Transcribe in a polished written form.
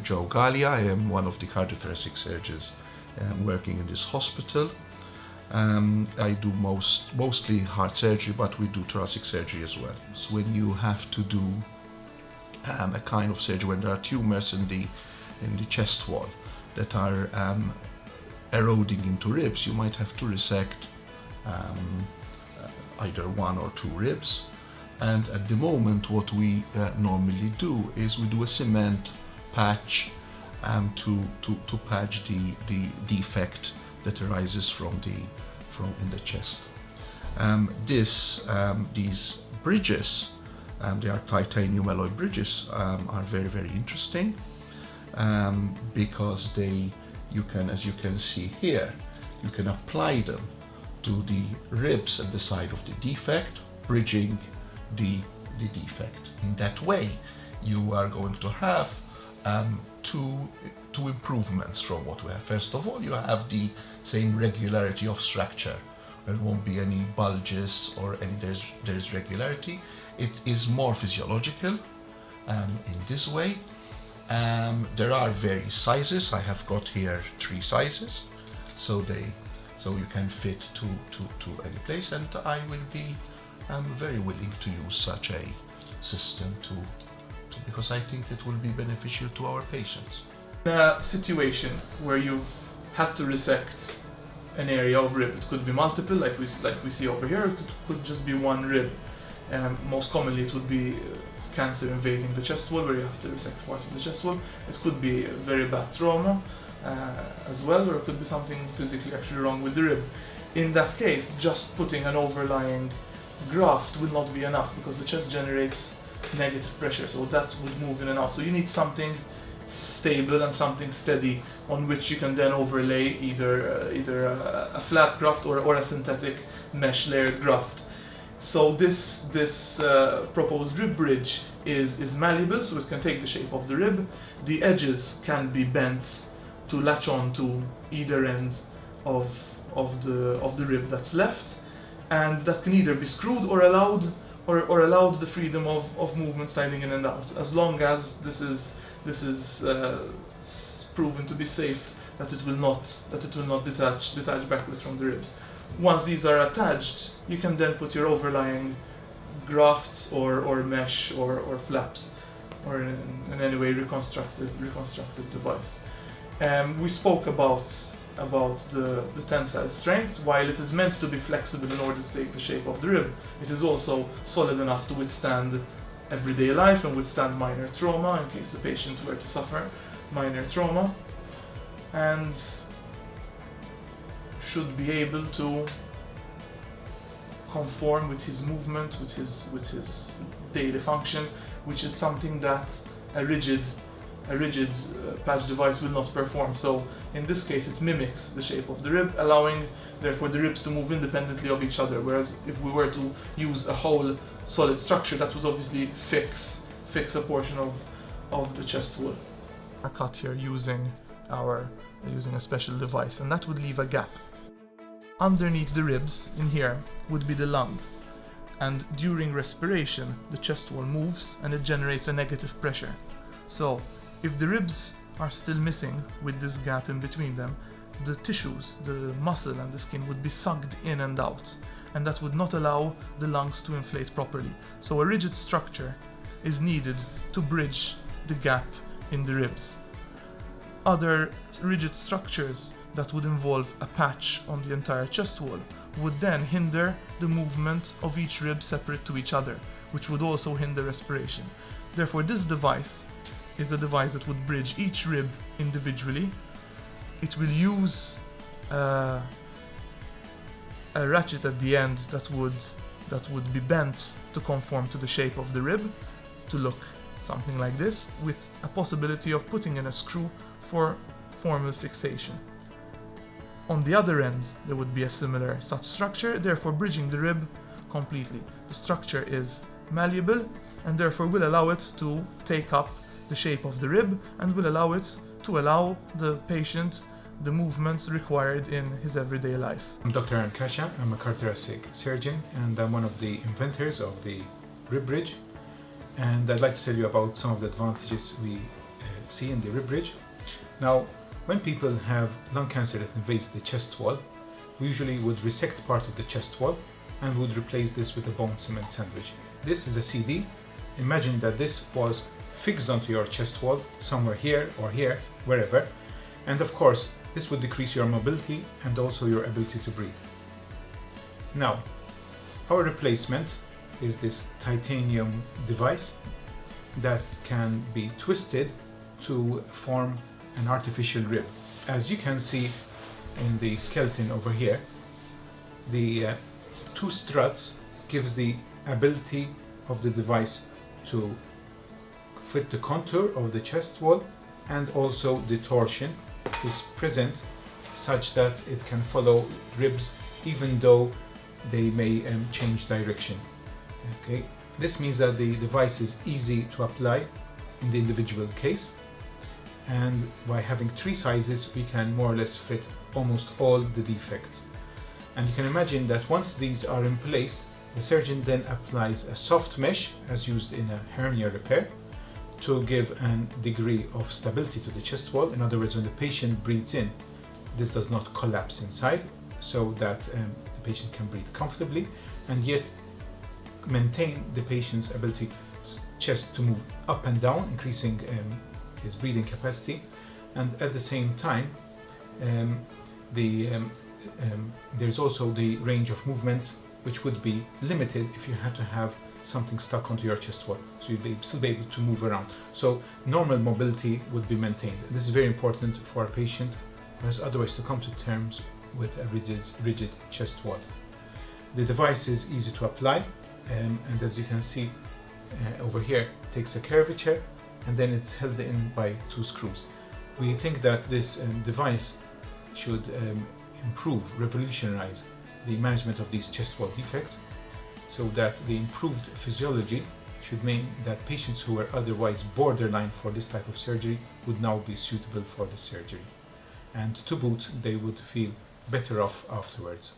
Joe Gallia. I am one of the cardiothoracic surgeons working in this hospital. I do mostly heart surgery, but we do thoracic surgery as well. So when you have to do a kind of surgery when there are tumors in the chest wall that are eroding into ribs, you might have to resect either one or two ribs. And at the moment, what we normally do is we do a cement patch to patch the defect that arises from in the chest. These bridges, they are titanium alloy bridges, are very, very interesting because you can, as you can see here, you can apply them to the ribs at the side of the defect, bridging the defect. In that way, you are going to have two improvements from what we have. First of all, you have the same regularity of structure. There won't be any bulges or there's regularity. It is more physiological in this way. There are various sizes. I have got here 3 sizes, so you can fit to any place, and I will be very willing to use such a system because I think it will be beneficial to our patients. In a situation where you've had to resect an area of rib, it could be multiple, like we see over here. It could just be one rib. Most commonly, it would be cancer invading the chest wall, where you have to resect part of the chest wall. It could be a very bad trauma as well, or it could be something physically actually wrong with the rib. In that case, just putting an overlying graft will not be enough because the chest generates negative pressure, so that would move in and out. So you need something stable and something steady on which you can then overlay either a flat graft or a synthetic mesh layered graft. So this proposed rib bridge is malleable, so it can take the shape of the rib. The edges can be bent to latch on to either end of the rib that's left, and that can either be screwed or allowed the freedom of movement sliding in and out, as long as this is proven to be safe, that it will not detach backwards from the ribs. Once these are attached, you can then put your overlying grafts or mesh or flaps, or in any way reconstructed device. We spoke about the tensile strength. While it is meant to be flexible in order to take the shape of the rib, it is also solid enough to withstand everyday life and withstand minor trauma in case the patient were to suffer minor trauma, and should be able to conform with his movement, with his daily function, which is something that a rigid patch device will not perform. So in this case, it mimics the shape of the rib, allowing therefore the ribs to move independently of each other. Whereas if we were to use a whole solid structure, that would obviously fix a portion of the chest wall. I cut here using a special device, and that would leave a gap. Underneath the ribs in here would be the lungs, and during respiration the chest wall moves and it generates a negative pressure. So if the ribs are still missing with this gap in between them, the tissues, the muscle and the skin would be sucked in and out, and that would not allow the lungs to inflate properly. So a rigid structure is needed to bridge the gap in the ribs. Other rigid structures that would involve a patch on the entire chest wall would then hinder the movement of each rib separate to each other, which would also hinder respiration. Therefore, this device is a device that would bridge each rib individually. It will use a ratchet at the end that would be bent to conform to the shape of the rib, to look something like this, with a possibility of putting in a screw for formal fixation. On the other end, there would be a similar such structure, therefore bridging the rib completely. The structure is malleable and therefore will allow it to take up the shape of the rib and will allow it to allow the patient the movements required in his everyday life. I'm Dr. Kasha. I'm a cardiothoracic surgeon and I'm one of the inventors of the Ribridge, and I'd like to tell you about some of the advantages we see in the Ribridge. Now, when people have lung cancer that invades the chest wall, we usually would resect part of the chest wall and would replace this with a bone cement sandwich. This is a CD. Imagine that this was fixed onto your chest wall, somewhere here or here, wherever. And of course, this would decrease your mobility and also your ability to breathe. Now, our replacement is this titanium device that can be twisted to form an artificial rib. As you can see in the skeleton over here, the two struts gives the ability of the device to fit the contour of the chest wall, and also the torsion is present such that it can follow ribs even though they may change direction. Okay, this means that the device is easy to apply in the individual case, and by having three sizes we can more or less fit almost all the defects. And you can imagine that once these are in place, the surgeon then applies a soft mesh as used in a hernia repair to give a degree of stability to the chest wall. In other words, when the patient breathes in, this does not collapse inside, so that the patient can breathe comfortably and yet maintain the patient's ability chest to move up and down, increasing his breathing capacity. And at the same time, there's also the range of movement, which would be limited if you had to have something stuck onto your chest wall, so you'd still be able to move around. So normal mobility would be maintained. This is very important for a patient who has otherwise to come to terms with a rigid chest wall. The device is easy to apply, and as you can see over here, it takes a curvature and then it's held in by two screws. We think that this device should improve, revolutionize the management of these chest wall defects, so that the improved physiology should mean that patients who were otherwise borderline for this type of surgery would now be suitable for the surgery. And to boot, they would feel better off afterwards.